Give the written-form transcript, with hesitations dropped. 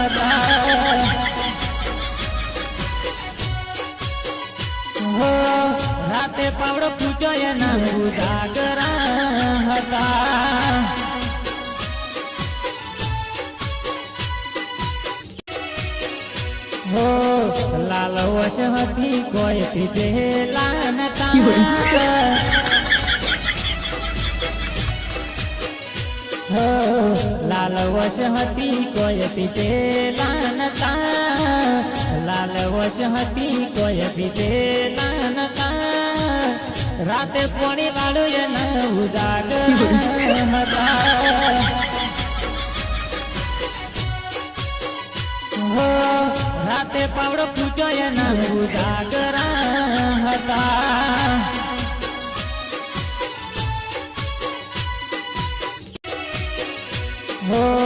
હતા હો રાતે પાવડો ફૂટ્યો એના ઉજાગરા હતા હો લાલ વશ હતી કોઈ પીધેલા નતા હો લાલ વશ હતી કોઈ પીધેલા નતા લાલ વશ હતી કોઈ પીધેલા નતા રાતે પોણી વાળું એના ઉજાગરા હતા હો રાતે પાવડો ફૂટ્યો એના ઉજાગરા હતા હો